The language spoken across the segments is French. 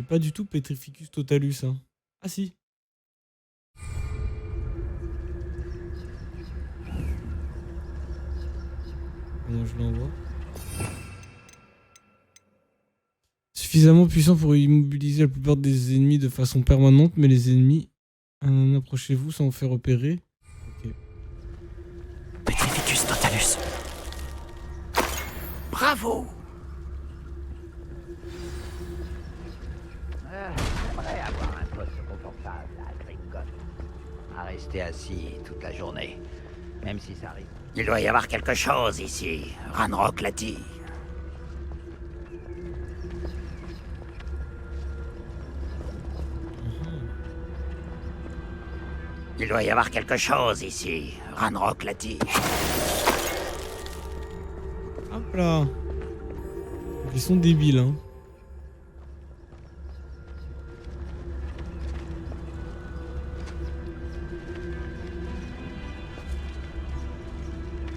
pas du tout Petrificus totalus. Hein. Ah si. Comment je l'envoie? Suffisamment puissant pour immobiliser la plupart des ennemis de façon permanente, mais les ennemis... approchez-vous sans vous faire repérer. Ok. Petrificus totalus. Bravo. J'aimerais avoir un poste confortable à Gringotts. À rester assis toute la journée, même si ça arrive. Il doit y avoir quelque chose ici. Ranrock l'a dit. Il doit y avoir quelque chose ici. Ranrock l'a dit. Hop là. Ils sont débiles, hein.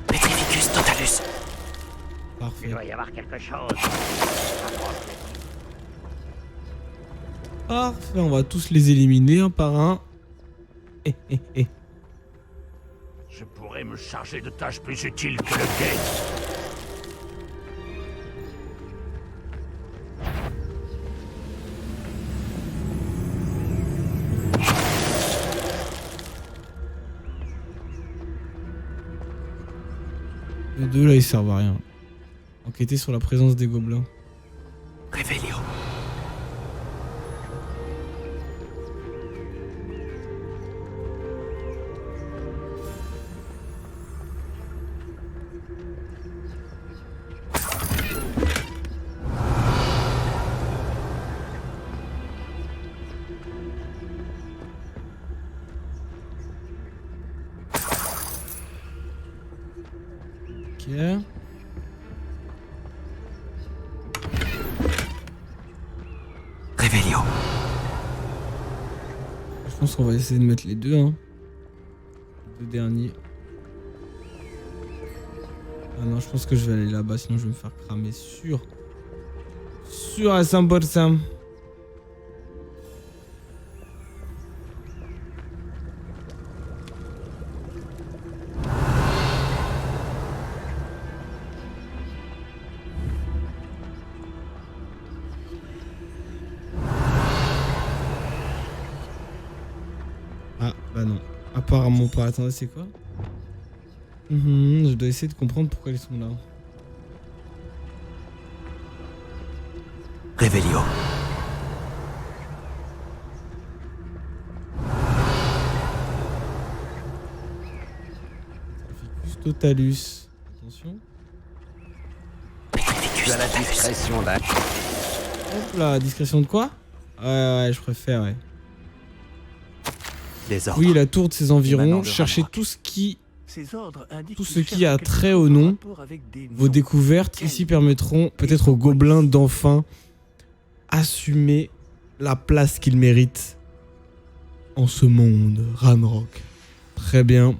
Petrificus totalus. Parfait. Il doit y avoir quelque chose. Parfait, on va tous les éliminer un par un. Je pourrais me charger de tâches plus utiles que le gate. Les deux là ils servent à rien. Enquêter sur la présence des gobelins. Revelio. Ok. Revelio. Je pense qu'on va essayer de mettre les deux, hein. Les deux derniers. Ah non, je pense que je vais aller là-bas, sinon je vais me faire cramer sûr. Sûr à 100%. Ah, bah non. Apparemment pas. Attendez, c'est quoi? Je dois essayer de comprendre pourquoi ils sont là. Revelio. Petrificus totalus. Attention. Petrificus Tu as la totalus. discrétion d'un... Hop là, discrétion de quoi? Ouais, je préfère, ouais. Des ordres. Oui, la tour de ses environs. Émanant de Cherchez Ranrock. tout ce qui Ces ordres indiquent Tout ce qu'ils qui cherchent a quelque trait chose au en nom. rapport avec des Vos noms. découvertes ici permettront peut-être aux gobelins d'enfin assumer la place qu'ils méritent en ce monde, Ranrock. Très bien.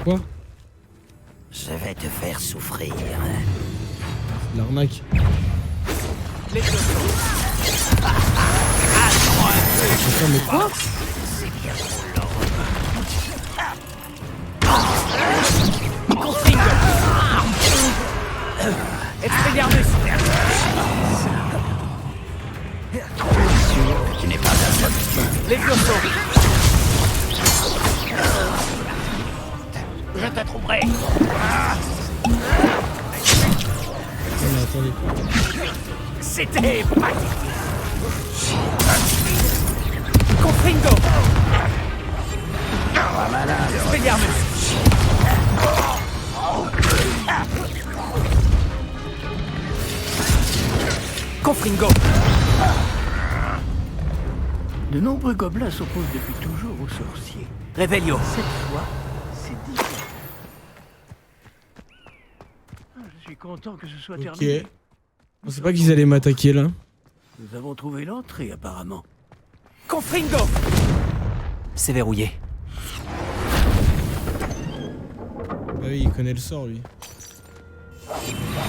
Quoi? Je vais te faire souffrir. L'arnaque. Attends, mais quoi? Expelliarmus. Sûr que tu n'es pas un pote. Levioso. Je te trouverai. Attendez. C'était pathétique. Confringo. Pas malin, le Expelliarmus. Confringo. De nombreux gobelins s'opposent depuis toujours aux sorciers. Revelio. Cette fois, c'est différent. Je suis content que ce soit Ok. terminé. On sait pas qu'ils allaient m'attaquer là. Nous avons trouvé l'entrée, apparemment. Confringo. C'est verrouillé. Ah oui, il connaît le sort lui.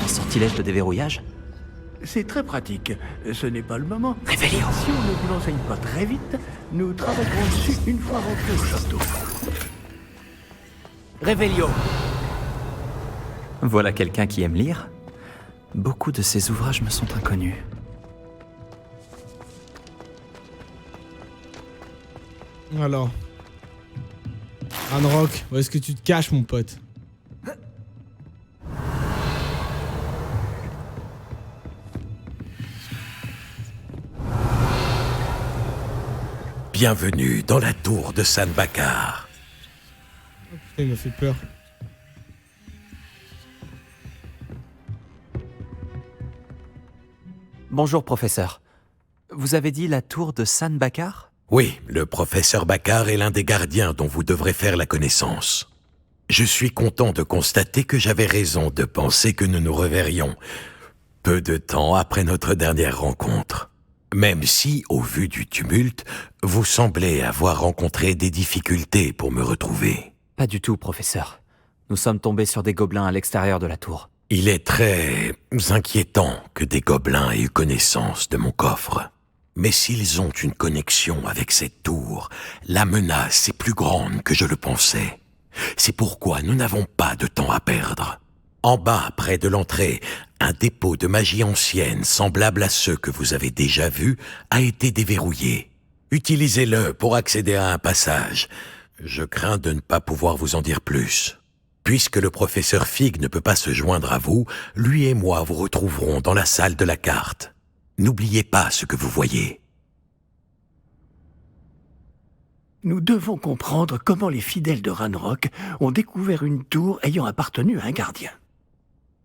Un sortilège de déverrouillage? C'est très pratique. Ce n'est pas le moment. Réveillons. Si on ne vous l'enseigne pas très vite, nous travaillerons dessus une fois rentrés au château. Réveillon. Voilà quelqu'un qui aime lire. Beaucoup de ses ouvrages me sont inconnus. Alors. Ranrock, où est-ce que tu te caches, mon pote? Bienvenue dans la tour de San Bakar. Oh, putain, il m'a fait peur. Bonjour, professeur. Vous avez dit la tour de San Bakar? Oui, le professeur Bakar est l'un des gardiens dont vous devrez faire la connaissance. Je suis content de constater que j'avais raison de penser que nous nous reverrions peu de temps après notre dernière rencontre. Même si, au vu du tumulte, vous semblez avoir rencontré des difficultés pour me retrouver. Pas du tout, professeur. Nous sommes tombés sur des gobelins à l'extérieur de la tour. Il est très inquiétant que des gobelins aient eu connaissance de mon coffre. Mais s'ils ont une connexion avec cette tour, la menace est plus grande que je le pensais. C'est pourquoi nous n'avons pas de temps à perdre. En bas, près de l'entrée, un dépôt de magie ancienne, semblable à ceux que vous avez déjà vus, a été déverrouillé. Utilisez-le pour accéder à un passage. Je crains de ne pas pouvoir vous en dire plus. Puisque le professeur Fig ne peut pas se joindre à vous, lui et moi vous retrouverons dans la salle de la carte. N'oubliez pas ce que vous voyez. Nous devons comprendre comment les fidèles de Ranrock ont découvert une tour ayant appartenu à un gardien.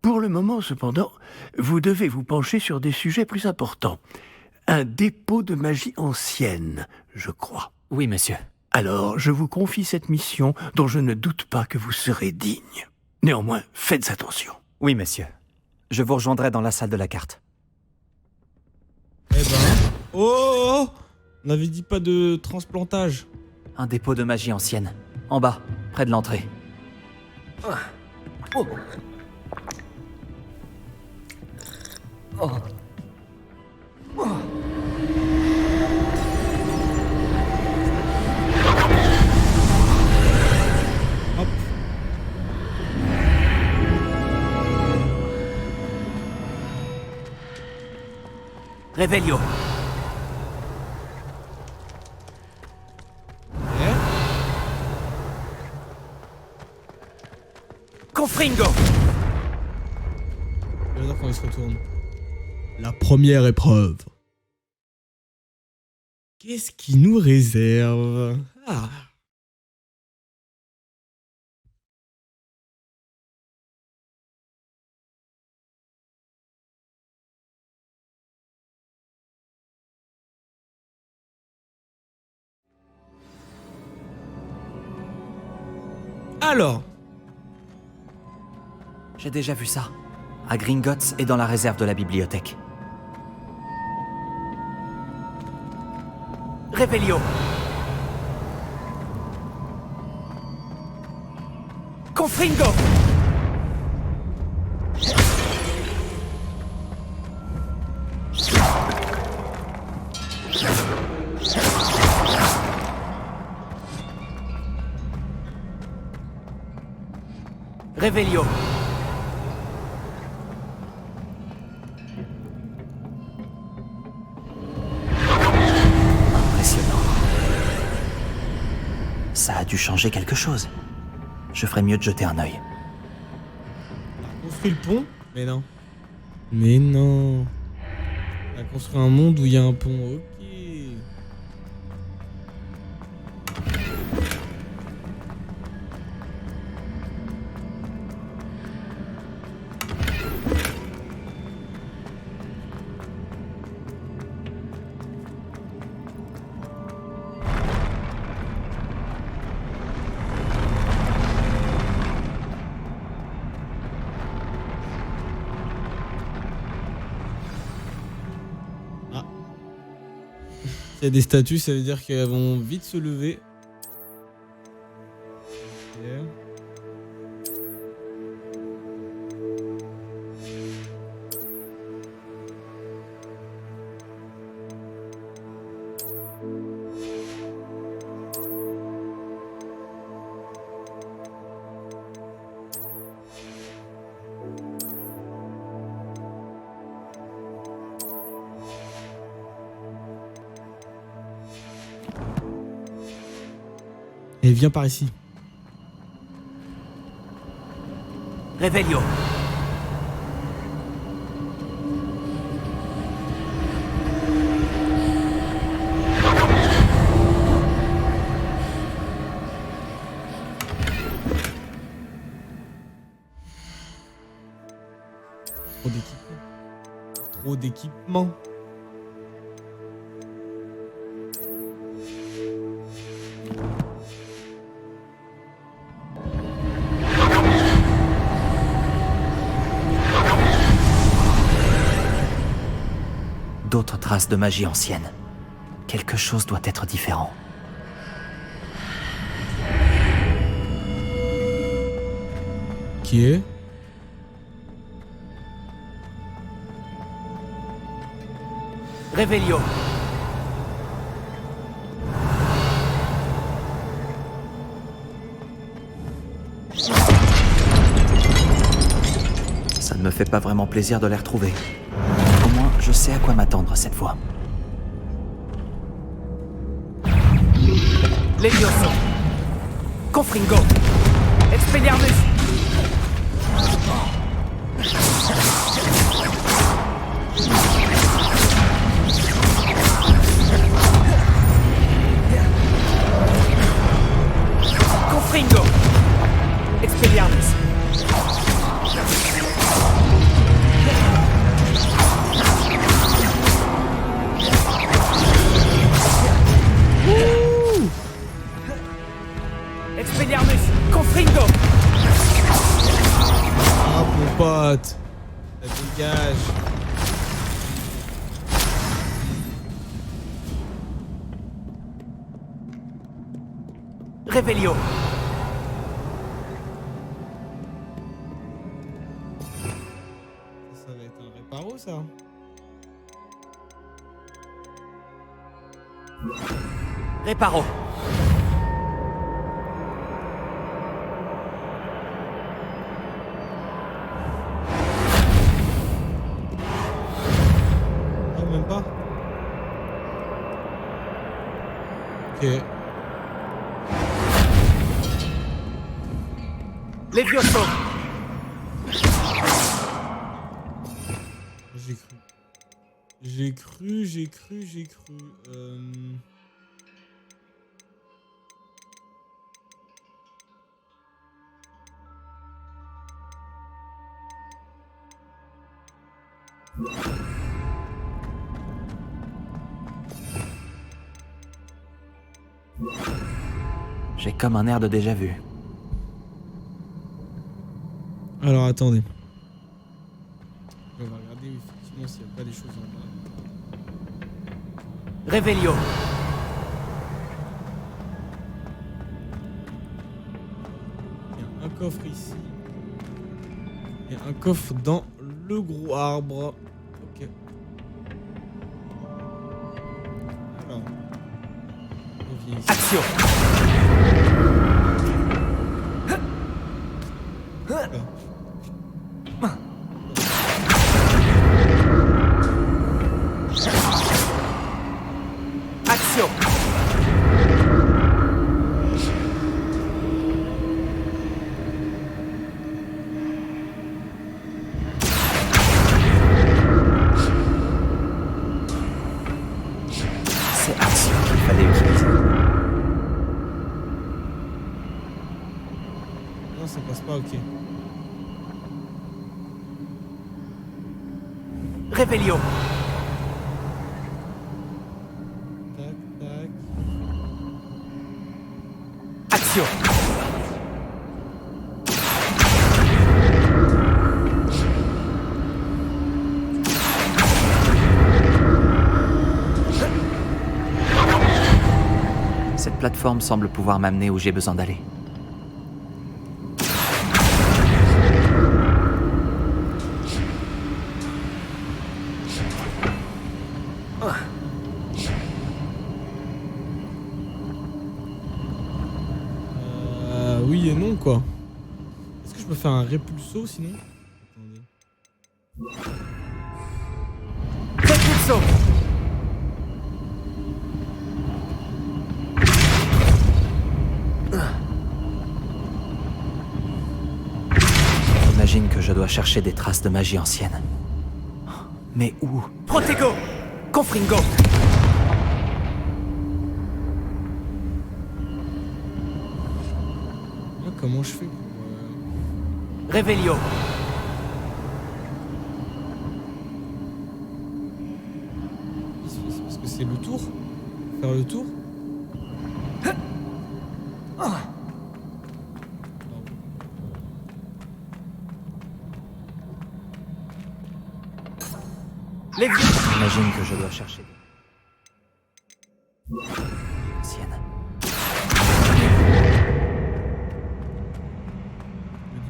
Pour le moment, cependant, vous devez vous pencher sur des sujets plus importants. Un dépôt de magie ancienne, je crois. Oui, monsieur. Alors, je vous confie cette mission dont je ne doute pas que vous serez digne. Néanmoins, faites attention. Oui, monsieur. Je vous rejoindrai dans la salle de la carte. Eh ben... Oh, on n'avait dit pas de transplantage. Un dépôt de magie ancienne. En bas, près de l'entrée. Oh. Hop. Réveillon. Confringo. J'adore quand il se retourne. La première épreuve. Qu'est-ce qui nous réserve? Ah. Alors, J'ai déjà vu ça. À Gringotts et dans la réserve de la bibliothèque. Réveillon. Confringo. Réveillon. Impressionnant. Ça a dû changer quelque chose. Je ferais mieux de jeter un œil. on a construit le pont? Mais non. Mais non. On a construit un monde où il y a un pont. Ok. S'il y a des statues, ça veut dire qu'elles vont vite se lever. Ok. Et viens par ici. Revelio. Trop d'équipement. Trop d'équipement. D'autres traces de magie ancienne. Quelque chose doit être différent. Qui est? Revelio. Ça ne me fait pas vraiment plaisir de les retrouver. Au moins, je sais à quoi m'attendre cette fois. Levioso. Confringo. Expelliarmus. Confringo. Expelliarmus. Expelliarmus. Confringo. Ah, mon pote. Ça dégage. Revelio. Ça va être un réparo, ça. Reparo. Ah, même pas. Ok. Levioso. J'ai cru. J'ai comme un air de déjà-vu. Alors attendez. On va regarder effectivement s'il n'y a pas des choses en bas. Revelio. Il y a un coffre ici. Il y a un coffre dans le gros arbre. Ok. Alors. On revient ici. Action. Alors. Action. C'est action qu'il fallait utiliser. Non, ça passe pas, ok. Revelio. Tac, tac. Action. Cette plateforme semble pouvoir m'amener où j'ai besoin d'aller. Oui et non, quoi. Est-ce que je peux faire un répulso sinon? Attendez. Repulso. J'imagine que je dois chercher des traces de magie ancienne. Mais où? Protego! Confringo! Là, comment je fais pour... Revelio! C'est parce que c'est le tour? Faire le tour? Les vieux! J'imagine que je dois chercher des... anciennes.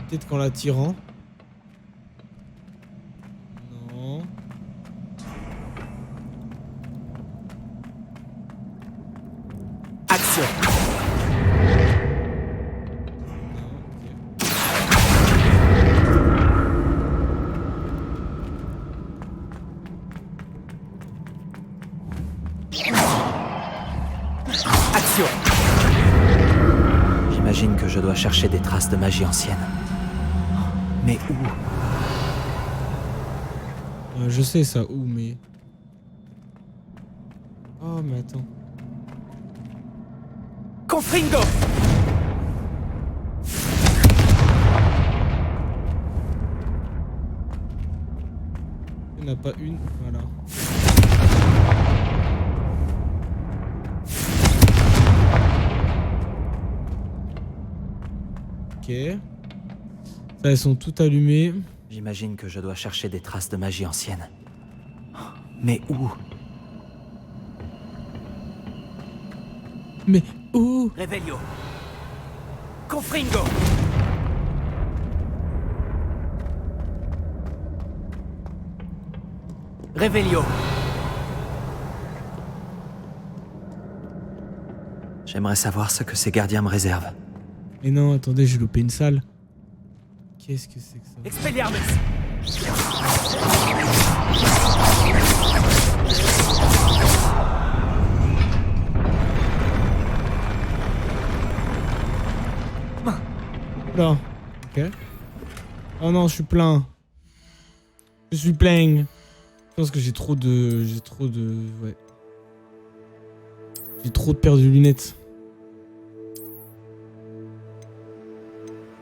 Peut-être qu'en la tirant. Non. Action! Non, ok. Action! J'imagine que je dois chercher des traces de magie ancienne. Mais où? Je sais ça, où, mais... Oh, mais attends. Confringo! Il n'y en a pas une, voilà. Ok. Ça, elles sont toutes allumées. J'imagine que je dois chercher des traces de magie ancienne. Mais où? Mais où? Revelio! Confringo! Revelio! J'aimerais savoir ce que ces gardiens me réservent. Mais non, attendez, j'ai loupé une salle. Qu'est-ce que c'est que ça? Expelliarmus! Là. Ok. Oh non, je suis plein. Je suis plein. Je pense que j'ai trop de... Ouais. J'ai trop de paires de lunettes.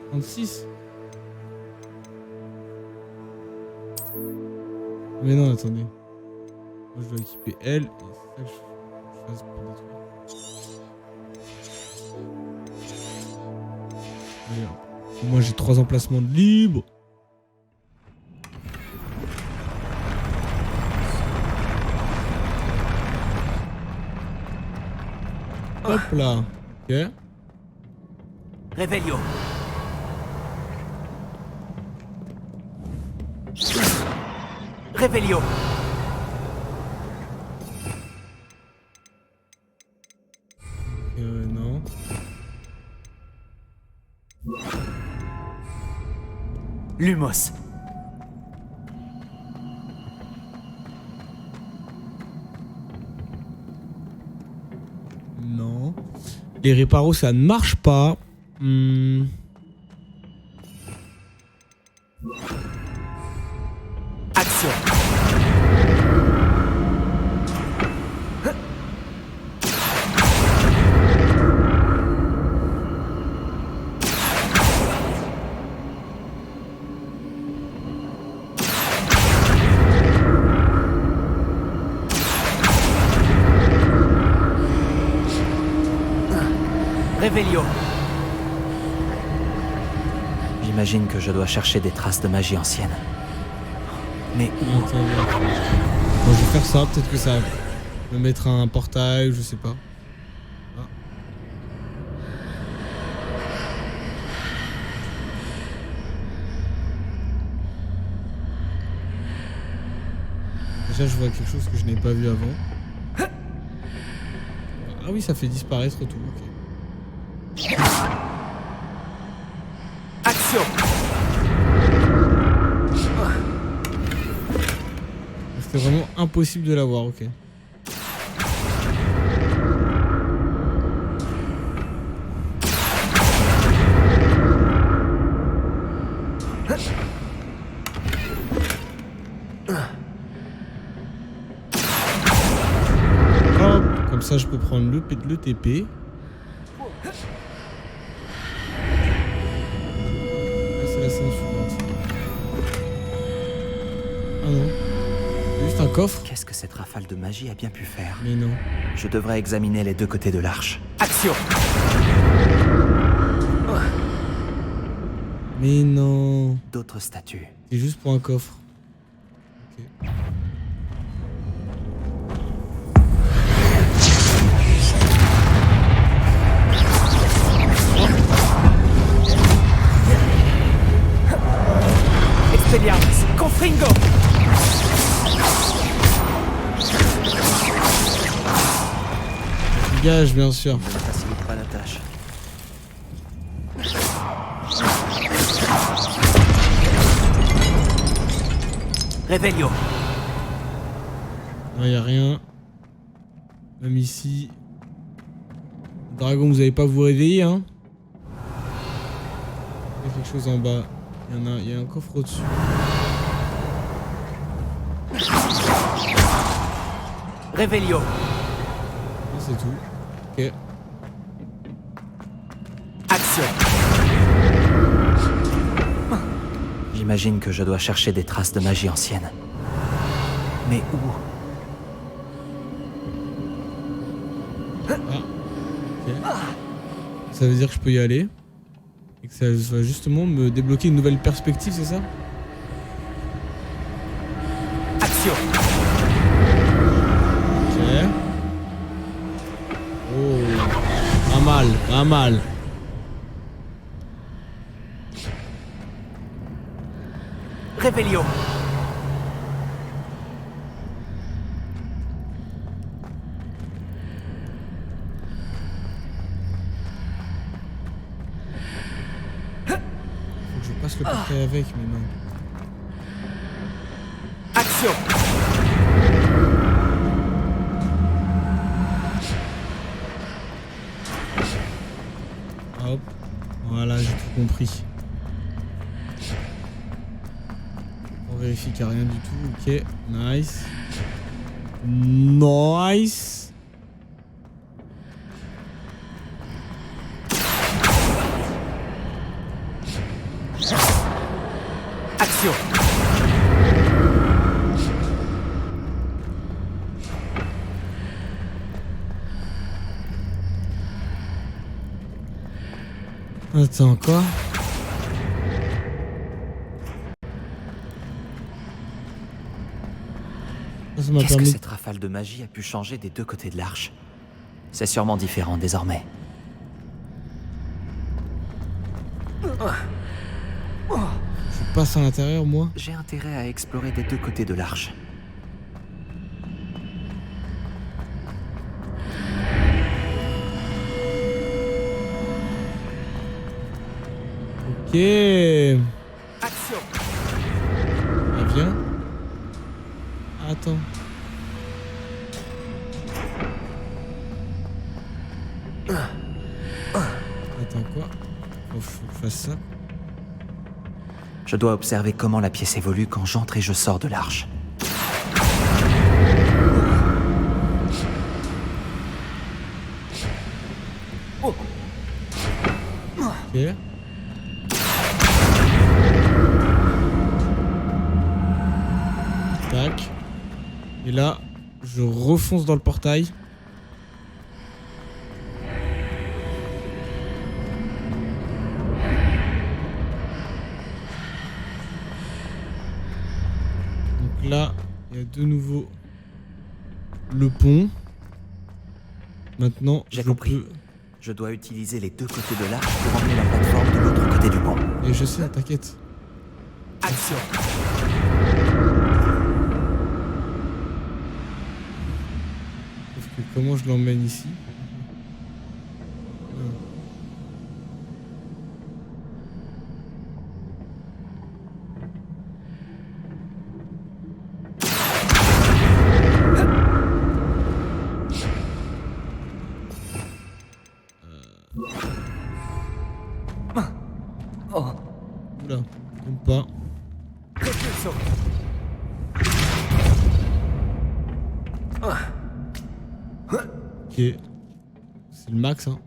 36. Mais non, attendez. Moi, je dois équiper elle. Et c'est ça que je fasse pour détruire. Allez, hop. Moi, j'ai 3 emplacements de libre. Hop là. Ok. Revelio! Revelio! Non. Lumos! Non. Les réparos, ça ne marche pas. Action! Revelio! J'imagine que je dois chercher des traces de magie ancienne. Mais où? Attends, bon, je vais faire ça. Peut-être que ça va me mettre un portail, je sais pas. Ah. Déjà, je vois quelque chose que je n'ai pas vu avant. Ah oui, ça fait disparaître tout. Ok. Action! C'était vraiment impossible de l'avoir, ok. ça, je peux prendre le TP. Ah, c'est la scène suivante. Ah non. C'est juste un coffre. Qu'est-ce que cette rafale de magie a bien pu faire? Mais non. Je devrais examiner les deux côtés de l'arche. Action. Mais non. D'autres statues. C'est juste pour un coffre. Ok. Expelliarmus. Confringo. Gage, bien sûr. Ne facilite pas la tâche. Revelio. Non, y a rien. Même ici. Dragon, vous allez pas vous réveiller, hein? Il y a quelque chose en bas. Il y a un coffre au-dessus. Revelio. Ah, c'est tout. Ok. Action. J'imagine que je dois chercher des traces de magie ancienne. Mais où? Ah. Ok. Ça veut dire que je peux y aller. Et que ça va justement me débloquer une nouvelle perspective, c'est ça? Action. Ok. Oh. Pas mal, pas mal. Revelio. Faut que je passe le portail avec, mais non. Action. Hop. Voilà, j'ai tout compris. On vérifie qu'il n'y a rien du tout. Ok, nice. Nice. Action. Attends, quoi? Ça m'a Qu'est-ce que permis. cette rafale de magie a pu changer des deux côtés de l'arche? C'est sûrement différent désormais. Je passe à l'intérieur, moi. J'ai intérêt à explorer des deux côtés de l'arche. Ok. Action. Ah, viens. Attends. Attends, quoi? Faut que je fasse ça. Je dois observer comment la pièce évolue quand j'entre et je sors de l'arche. Ok. Tac. Et là, je refonce dans le portail. Donc là, il y a de nouveau le pont. Maintenant, J'ai je compris. peux... Je dois utiliser les deux côtés de l'arche pour emmener la plateforme de l'autre côté du pont. Et je sais, t'inquiète. Action. Sauf que comment je l'emmène ici? Oula, tombe pas. Propulsion. Ok. C'est le max, hein.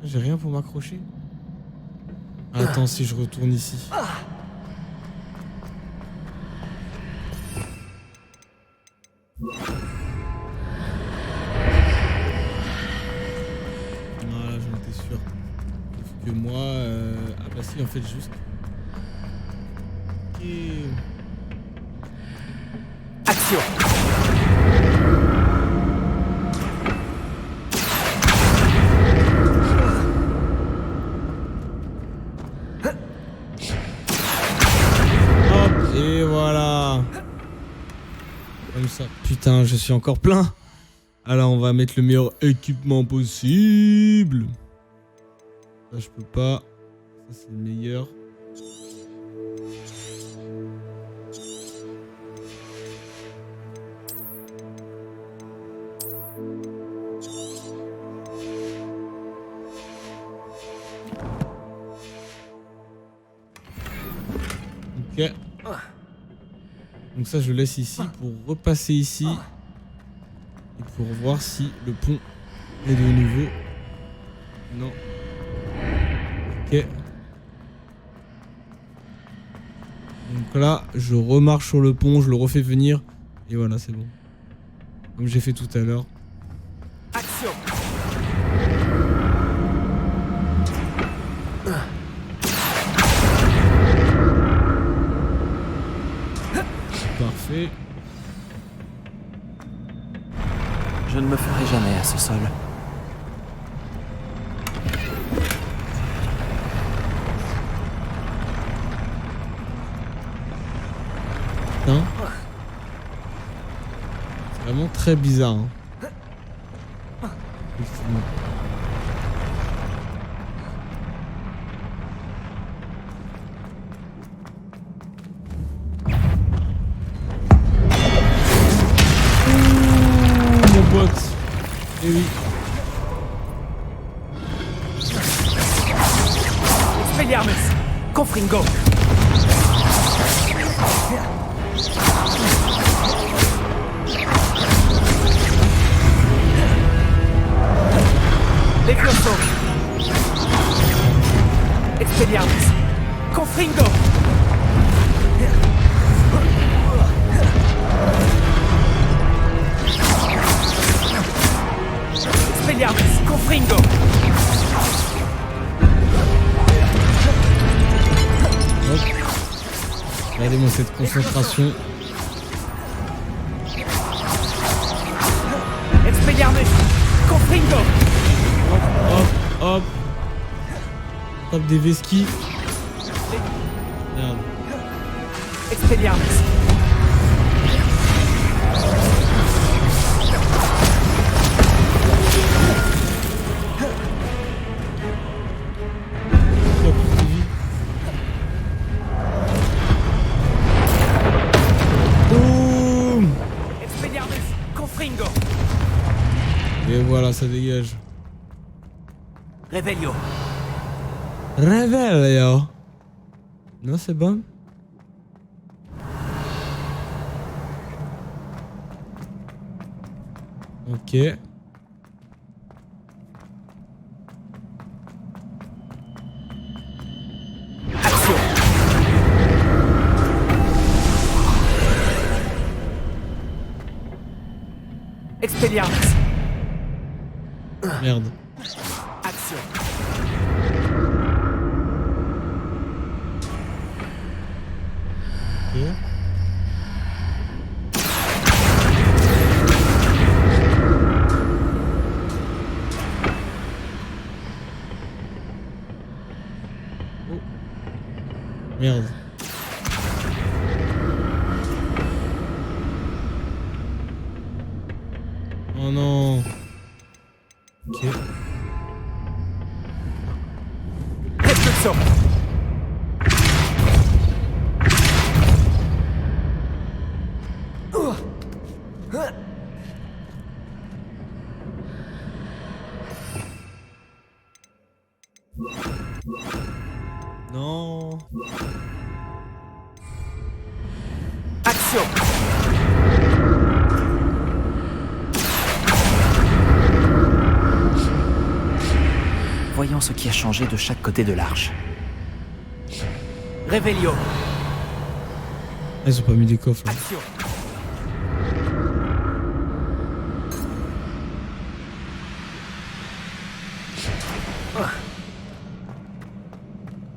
J'ai rien pour m'accrocher. Attends, si je retourne ici. Voilà, j'en étais sûr. Sauf que moi... Ah bah si, en fait, juste... Ok. Action. Hop, et voilà. Comme ça. Putain, je suis encore plein. Alors, on va mettre le meilleur équipement possible. Ça, je peux pas. Ça, c'est le meilleur. Ok. Donc ça je laisse ici pour repasser ici et pour voir si le pont est de nouveau. Non. Ok. Donc là je remarche sur le pont, je le refais venir et voilà c'est bon. Comme j'ai fait tout à l'heure. Action. Parfait. Je ne me ferai jamais à ce sol. Putain. C'est vraiment très bizarre. Hein. Effectivement. Et oui. Expelliarmus. Confringo. Levioso. Expelliarmus. Confringo. Expelliarmus. Confringo. Hop. Regardez-moi cette concentration. Expelliarmus. Confringo. Hop, hop. Tape des vesquis. Merde. Expelliarmus. Hop, plus de vie. Boum. Expelliarmus. Confringo. Et voilà, ça dégage. Revelio. Réveille. Non, c'est bon. Ok. Action. Expelliarmus. Merde. Action. Ok. Oh. Merde. Oh non. Ok. Expulsion. Non. Action. Voyons ce qui a changé de chaque côté de l'arche. Réveillon. Ah, ils ont pas mis des coffres là. Action.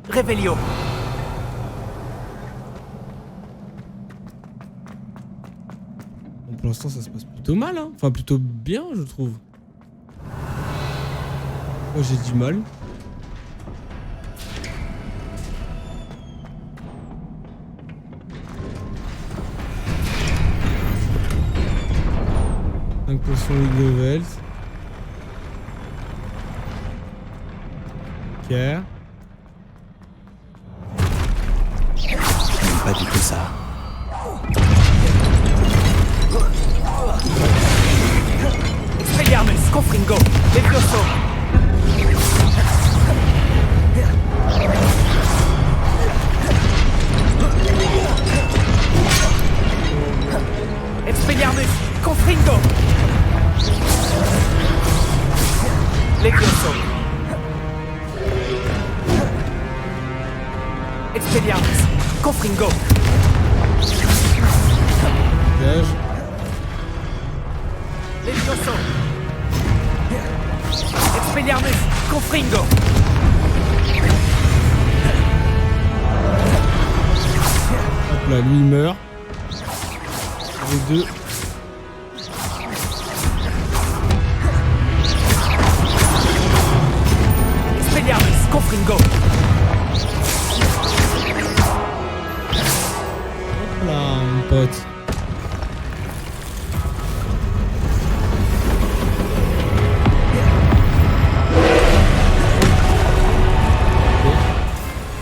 Réveillon. Bon, pour l'instant, ça se passe plutôt mal, hein. Enfin, plutôt bien, je trouve. Moi, j'ai du mal. Donc, potion League Levels. Ok. Pas du tout ça. Expelliarmus. Confringo. Levioso. Expelliarmus. Confringo. Levioso. Expelliarmus. Confringo. Dégage. Levioso. Expelliarmus. Confringo. Hop là, lui il meurt. Les deux. Expelliarmus. Confringo. Hop là, mon pote.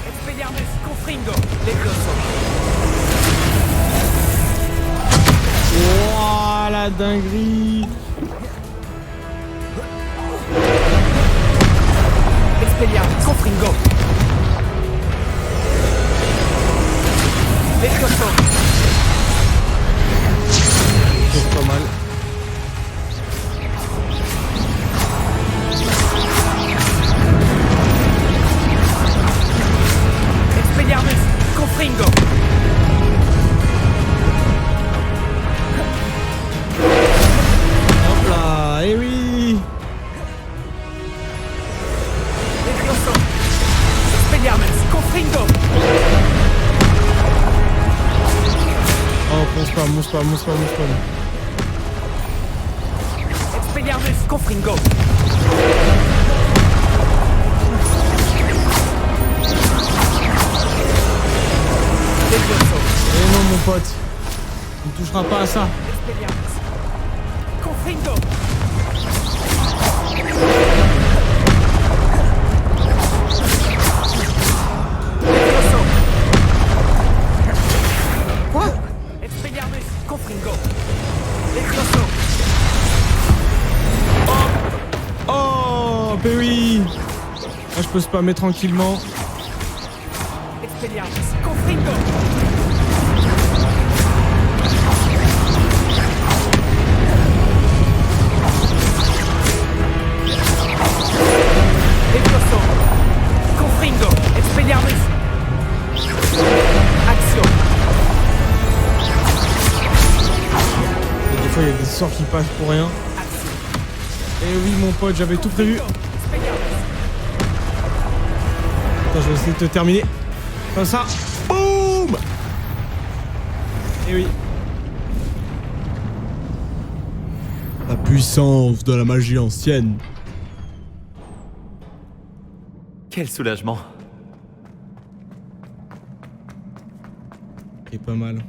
Expelliarmus. Confringo. Levioso. Wouah, la dinguerie. Expelliarmus. Confringo. Levioso. C'est pas mal. Expelliarmus. Confringo. Hop là, eh oui. Levioso. Expelliarmus. Confringo. Oh, pense pas, monce pas, monce pas, monce pas. Expelliarmus. Confringo. Levioso. Eh non, mon pote. Tu ne toucheras pas à ça. Expelliarmus. Confringo. Levioso. Quoi? Expelliarmus. Confringo. Levioso. Oh, ben oui. Là, je peux spammer tranquillement. Expelliarmus. Confringo. Levioso. Confringo. Expelliarmus. Action. Des fois, il y a des sorts qui passent pour rien. Action. Eh oui, mon pote, j'avais tout prévu. Expelliarmus. Attends, je vais essayer de te terminer. Comme ça. Boum. Eh oui. La puissance de la magie ancienne. Quel soulagement. C'est pas mal.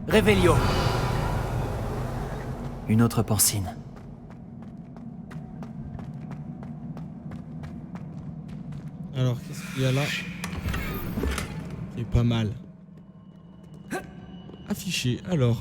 Réveillon. Une autre porcine. Alors, qu'est-ce qu'il y a là? C'est pas mal. Affiché, alors.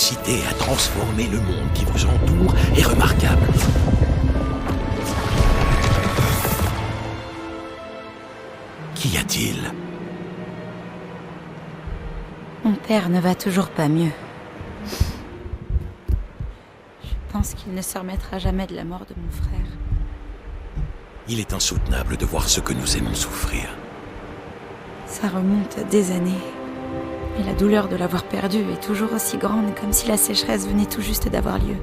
capacité à transformer le monde qui vous entoure est remarquable. Qu'y a-t-il? Mon père ne va toujours pas mieux. Je pense qu'il ne se remettra jamais de la mort de mon frère. Il est insoutenable de voir ce que nous aimons souffrir. Ça remonte à des années. Et la douleur de l'avoir perdu est toujours aussi grande, comme si la sécheresse venait tout juste d'avoir lieu.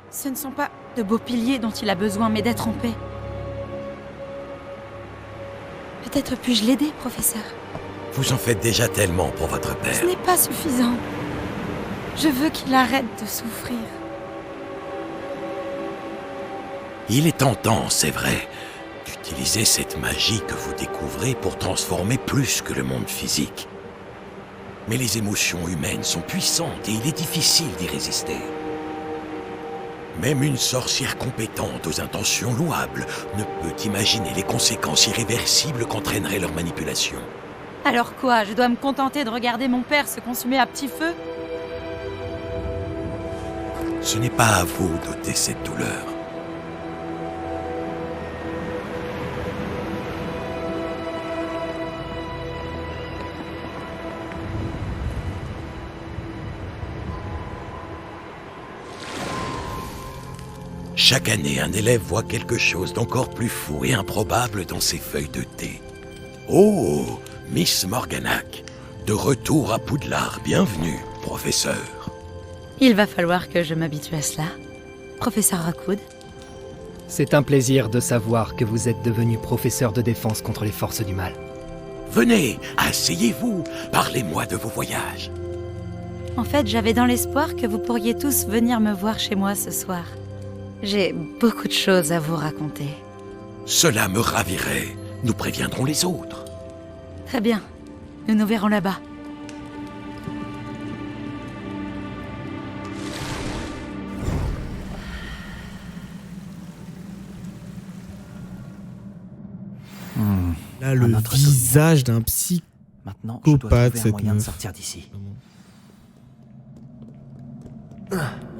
Ce ne sont pas de beaux piliers dont il a besoin, mais d'être en paix. Peut-être puis-je l'aider, professeur? Vous en faites déjà tellement pour votre père. Ce n'est pas suffisant. Je veux qu'il arrête de souffrir. Il est tentant, c'est vrai, d'utiliser cette magie que vous découvrez pour transformer plus que le monde physique. Mais les émotions humaines sont puissantes et il est difficile d'y résister. Même une sorcière compétente aux intentions louables ne peut imaginer les conséquences irréversibles qu'entraînerait leur manipulation. Alors quoi? Je dois me contenter de regarder mon père se consumer à petit feu? Ce n'est pas à vous d'ôter cette douleur. Chaque année, un élève voit quelque chose d'encore plus fou et improbable dans ses feuilles de thé. Oh, Miss Morganac, de retour à Poudlard, bienvenue, professeur. Il va falloir que je m'habitue à cela. Professeur Rockwood. C'est un plaisir de savoir que vous êtes devenu professeur de défense contre les forces du mal. Venez, asseyez-vous, parlez-moi de vos voyages. En fait, j'avais dans l'espoir que vous pourriez tous venir me voir chez moi ce soir. J'ai beaucoup de choses à vous raconter. Cela me ravirait. Nous préviendrons les autres. Très bien. Nous nous verrons là-bas. Là, le autre visage d'un psy. Maintenant, je dois trouver un cette moyen de meuf. sortir d'ici.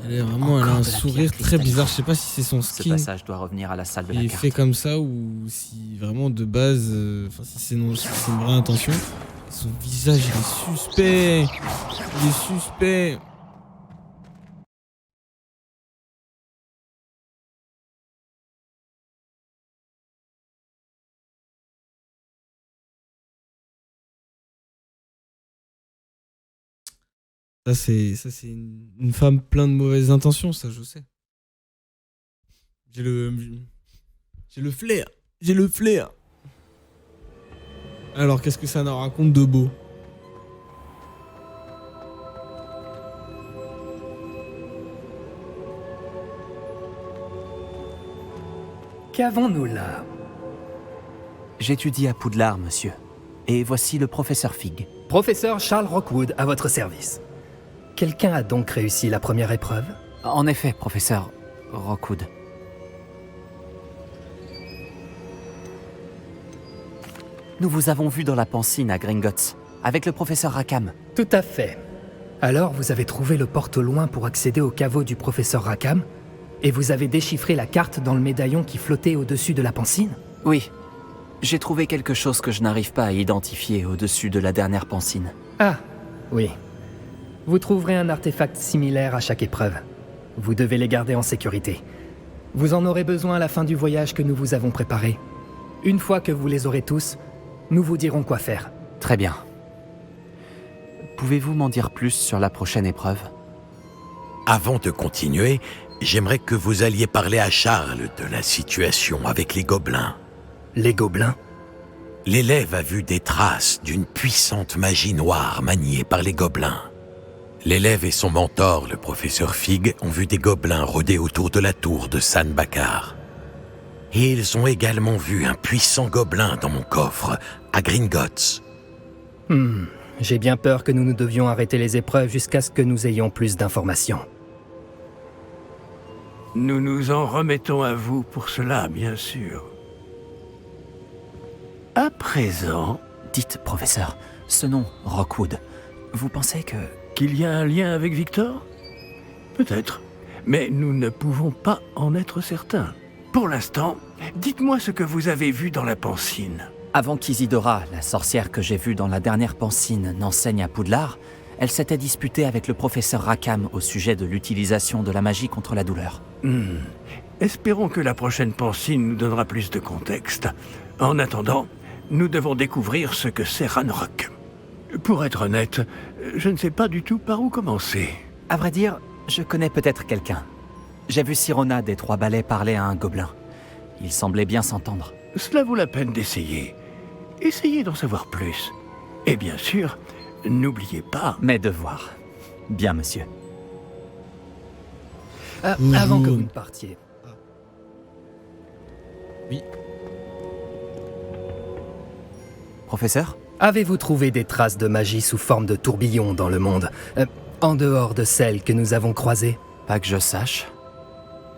Elle a un Encore de la sourire pierre très bizarre. cristalline. Je sais pas si c'est son Ce skin passage doit revenir à la salle de qui la est carte. fait comme ça ou si vraiment de base, enfin si c'est une vraie intention. Son visage il est suspect. Il est suspect. Ça c'est une femme pleine de mauvaises intentions, ça je sais. J'ai le flair. J'ai le flair. Alors qu'est-ce que ça nous raconte de beau? Qu'avons-nous là? J'étudie à Poudlard, monsieur. Et voici le professeur Fig. Professeur Charles Rockwood, à votre service. Quelqu'un a donc réussi la première épreuve? En effet, professeur Rockwood. Nous vous avons vu dans la Pancine à Gringotts, avec le professeur Rackham. Tout à fait. Alors vous avez trouvé le porte-au-loin pour accéder au caveau du professeur Rackham? Et vous avez déchiffré la carte dans le médaillon qui flottait au-dessus de la Pancine? Oui. J'ai trouvé quelque chose que je n'arrive pas à identifier au-dessus de la dernière Pancine. Ah, oui. Vous trouverez un artefact similaire à chaque épreuve. Vous devez les garder en sécurité. Vous en aurez besoin à la fin du voyage que nous vous avons préparé. Une fois que vous les aurez tous, nous vous dirons quoi faire. Très bien. Pouvez-vous m'en dire plus sur la prochaine épreuve? Avant de continuer, j'aimerais que vous alliez parler à Charles de la situation avec les gobelins. Les gobelins? L'élève a vu des traces d'une puissante magie noire maniée par les gobelins. L'élève et son mentor, le professeur Fig, ont vu des gobelins rôder autour de la tour de San Bakar. Et ils ont également vu un puissant gobelin dans mon coffre, à Gringotts. J'ai bien peur que nous devions arrêter les épreuves jusqu'à ce que nous ayons plus d'informations. Nous nous en remettons à vous pour cela, bien sûr. À présent, Dites, professeur, ce nom, Rockwood, vous pensez qu'il y a un lien avec Victor? Peut-être. Mais nous ne pouvons pas en être certains. Pour l'instant, dites-moi ce que vous avez vu dans la Pansine. Avant qu'Isidora, la sorcière que j'ai vue dans la dernière Pansine, n'enseigne à Poudlard, elle s'était disputée avec le professeur Rackham au sujet de l'utilisation de la magie contre la douleur. Espérons que la prochaine Pansine nous donnera plus de contexte. En attendant, nous devons découvrir ce que c'est Ranrock. Pour être honnête, je ne sais pas du tout par où commencer. À vrai dire, je connais peut-être quelqu'un. J'ai vu Sirona des Trois Balais parler à un gobelin. Il semblait bien s'entendre. Cela vaut la peine d'essayer. Essayez d'en savoir plus. Et bien sûr, n'oubliez pas... Mes devoirs. Bien, monsieur. Avant que vous ne partiez. Oui. Professeur ? Avez-vous trouvé des traces de magie sous forme de tourbillon dans le monde, en dehors de celles que nous avons croisées? Pas que je sache.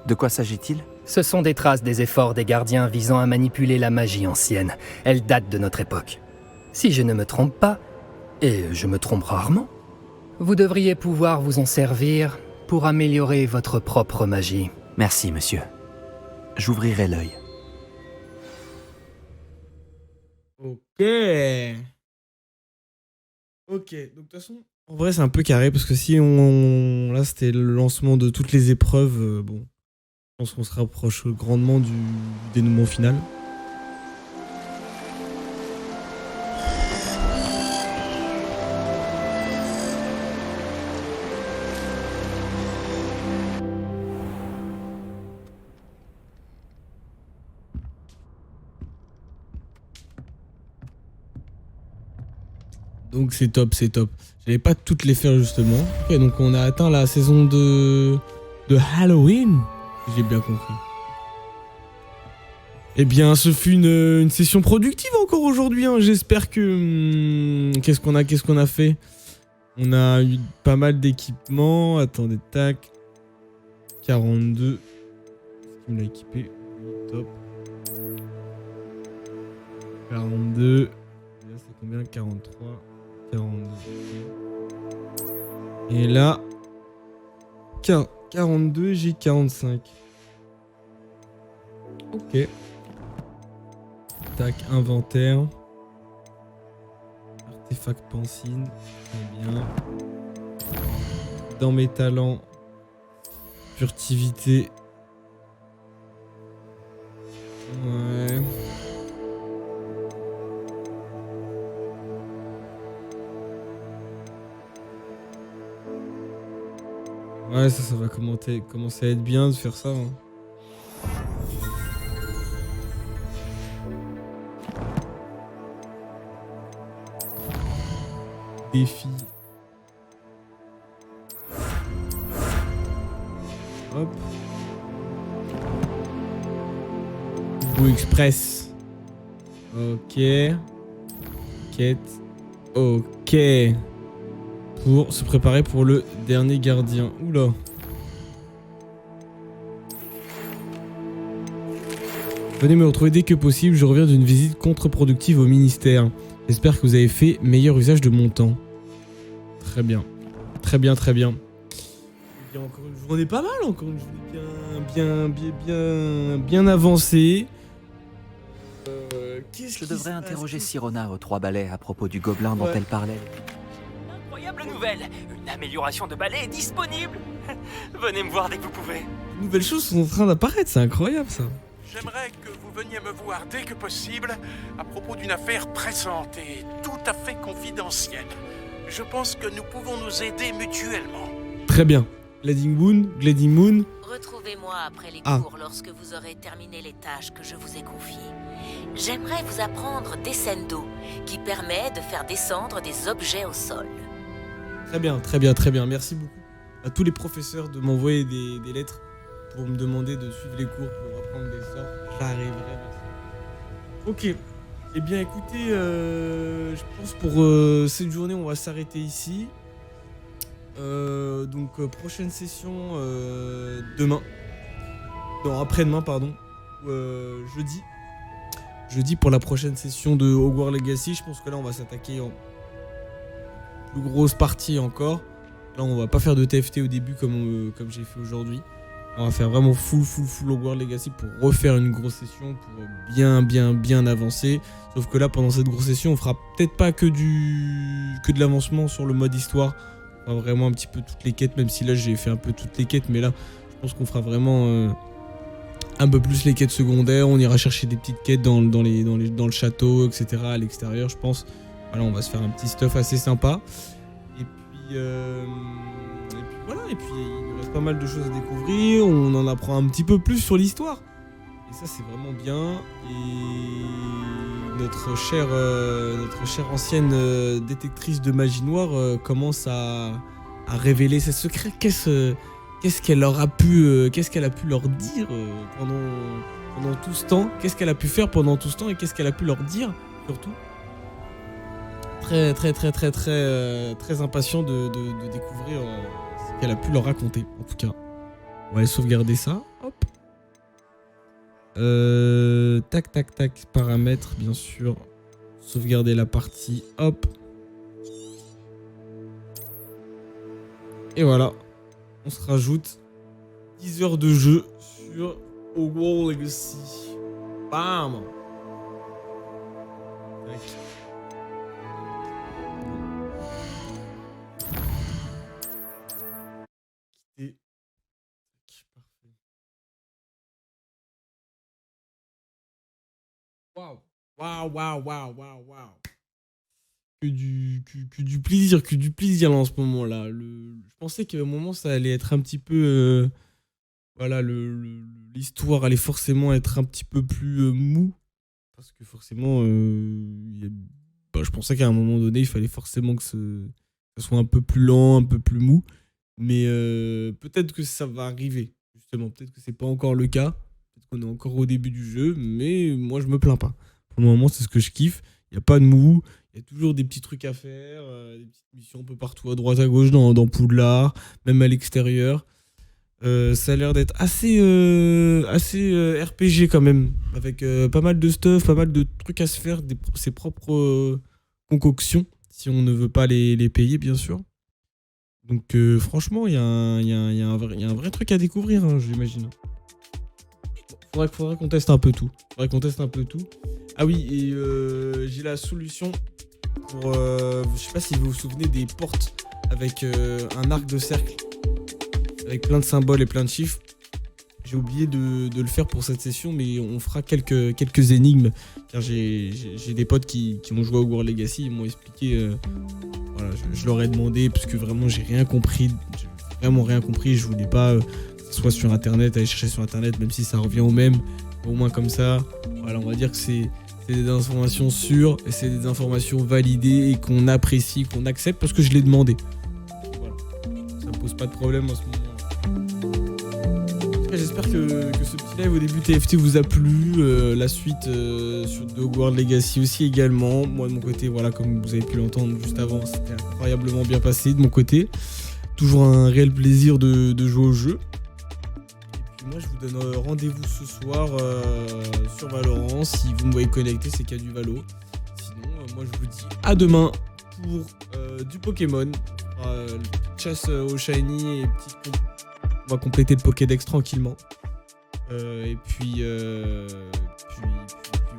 De quoi s'agit-il ? Ce sont des traces des efforts des gardiens visant à manipuler la magie ancienne. Elles datent de notre époque. Si je ne me trompe pas, et je me trompe rarement, vous devriez pouvoir vous en servir pour améliorer votre propre magie. Merci, monsieur. J'ouvrirai l'œil. Ok. Ok, donc de toute façon, en vrai c'est un peu carré parce que si on... Là c'était le lancement de toutes les épreuves, bon, je pense qu'on se rapproche grandement du dénouement final. Donc c'est top, c'est top. J'allais pas toutes les faire justement. Ok, donc on a atteint la saison de Halloween, si j'ai bien compris. Eh bien, ce fut une session productive encore aujourd'hui. Hein. J'espère que... Qu'est-ce qu'on a fait? On a eu pas mal d'équipements. Attendez, tac. 42. Est-ce qu'il me l'a équipé? Top. 42. Là, c'est combien? 43. 42. Et là, 42, j'ai 45. Ok. Tac, inventaire. Artefact Pansine. Très bien. Dans mes talents, furtivité. Ouais. Ouais, ça va commencer à être bien de faire ça. Hein. Défi. Hop. Go Express. Ok. Quête. Ok. Pour se préparer pour le dernier gardien. Oula. Venez me retrouver dès que possible, je reviens d'une visite contre-productive au ministère. J'espère que vous avez fait meilleur usage de mon temps. Très bien. Très bien, très bien. Il y a encore une journée pas mal, encore une journée bien avancée. Je devrais interroger Sirona aux Trois Balais à propos du gobelin dont elle parlait. Incroyable nouvelle! Une amélioration de balai est disponible! Venez me voir dès que vous pouvez. De nouvelles choses sont en train d'apparaître, c'est incroyable ça. J'aimerais que vous veniez me voir dès que possible à propos d'une affaire pressante et tout à fait confidentielle. Je pense que nous pouvons nous aider mutuellement. Très bien. Glading Moon. Retrouvez-moi après les cours lorsque vous aurez terminé les tâches que je vous ai confiées. J'aimerais vous apprendre Descendo, qui permet de faire descendre des objets au sol. Très bien, très bien, très bien. Merci beaucoup à tous les professeurs de m'envoyer des lettres pour me demander de suivre les cours pour apprendre des sorts. J'arriverai, merci. Ok. Eh bien, écoutez, je pense pour cette journée, on va s'arrêter ici. Donc, prochaine session demain. Non, après-demain, pardon. Jeudi. Jeudi pour la prochaine session de Hogwarts Legacy. Je pense que là, on va s'attaquer en plus grosse partie encore. Là, on va pas faire de TFT au début comme j'ai fait aujourd'hui. On va faire vraiment full Hogwarts Legacy pour refaire une grosse session, pour bien avancer. Sauf que là, pendant cette grosse session, on fera peut-être pas que de l'avancement sur le mode histoire. On fera vraiment un petit peu toutes les quêtes, même si là, j'ai fait un peu toutes les quêtes. Mais là, je pense qu'on fera vraiment un peu plus les quêtes secondaires. On ira chercher des petites quêtes dans le château, etc. à l'extérieur, je pense. Voilà, on va se faire un petit stuff assez sympa. Et puis voilà, et puis il nous reste pas mal de choses à découvrir, on en apprend un petit peu plus sur l'histoire. Et ça c'est vraiment bien. Et notre chère ancienne détectrice de magie noire commence à révéler ses secrets. Qu'est-ce qu'elle a pu leur dire pendant tout ce temps? Qu'est-ce qu'elle a pu faire pendant tout ce temps et qu'est-ce qu'elle a pu leur dire surtout? Très impatient de découvrir ce qu'elle a pu leur raconter, en tout cas. On va aller sauvegarder ça. Hop. Tac, paramètres, bien sûr. Sauvegarder la partie. Hop. Et voilà. On se rajoute 10 heures de jeu sur Hogwarts Legacy. Bam. Tac. Waouh. Que du plaisir là, en ce moment-là. Je pensais qu'à un moment ça allait être un petit peu... voilà, l'histoire allait forcément être un petit peu plus mou. Parce que forcément, je pensais qu'à un moment donné, il fallait forcément que ça soit un peu plus lent, un peu plus mou. Mais peut-être que ça va arriver, justement. Peut-être que c'est pas encore le cas. Peut-être qu'on est encore au début du jeu. Mais moi, je me plains pas. Pour le moment, c'est ce que je kiffe. Il n'y a pas de mou. Il y a toujours des petits trucs à faire. Des petites missions un peu partout, à droite, à gauche, dans Poudlard. Même à l'extérieur. Ça a l'air d'être assez RPG quand même. Avec pas mal de stuff, pas mal de trucs à se faire. Ses propres concoctions. Si on ne veut pas les payer, bien sûr. Donc franchement, il y a un vrai truc à découvrir, hein, j'imagine. Faudrait qu'on teste un peu tout. Ah oui, et j'ai la solution pour... je sais pas si vous vous souvenez des portes avec un arc de cercle. Avec plein de symboles et plein de chiffres. J'ai oublié de le faire pour cette session, mais on fera quelques énigmes. Car j'ai des potes qui ont joué à Hogwarts Legacy, ils m'ont expliqué... voilà, je leur ai demandé, parce que vraiment j'ai rien compris. J'ai vraiment rien compris, je voulais pas... que ce soit sur internet, aller chercher sur internet, même si ça revient au même. Au moins comme ça, voilà, on va dire que c'est des informations sûres, et c'est des informations validées, et qu'on apprécie, qu'on accepte, parce que je l'ai demandé. Voilà. Ça me pose pas de problème en ce moment. J'espère que ce petit live au début TFT vous a plu. La suite sur Hogwarts Legacy aussi également. Moi de mon côté, voilà, comme vous avez pu l'entendre juste avant, c'était incroyablement bien passé de mon côté. Toujours un réel plaisir de jouer au jeu. Et puis moi je vous donne rendez-vous ce soir sur Valorant. Si vous me voyez connecté, c'est qu'il y a du Valo. Sinon, moi je vous dis à demain pour du Pokémon. Chasse au Shiny et petite... On va compléter le Pokédex tranquillement. Et puis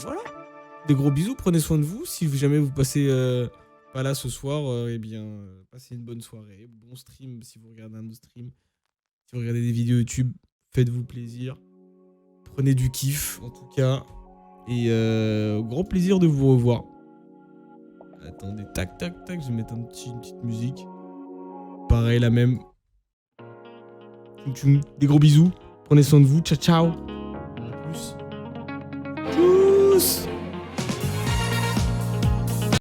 voilà. Des gros bisous, prenez soin de vous. Si jamais vous passez pas là ce soir, eh bien, passez une bonne soirée. Bon stream si vous regardez un autre stream. Si vous regardez des vidéos YouTube, faites-vous plaisir. Prenez du kiff, en tout cas. Et grand plaisir de vous revoir. Attendez, tac. Je vais mettre une petite musique. Pareil, la même. Des gros bisous, prenez soin de vous, ciao. À plus. Tchuss.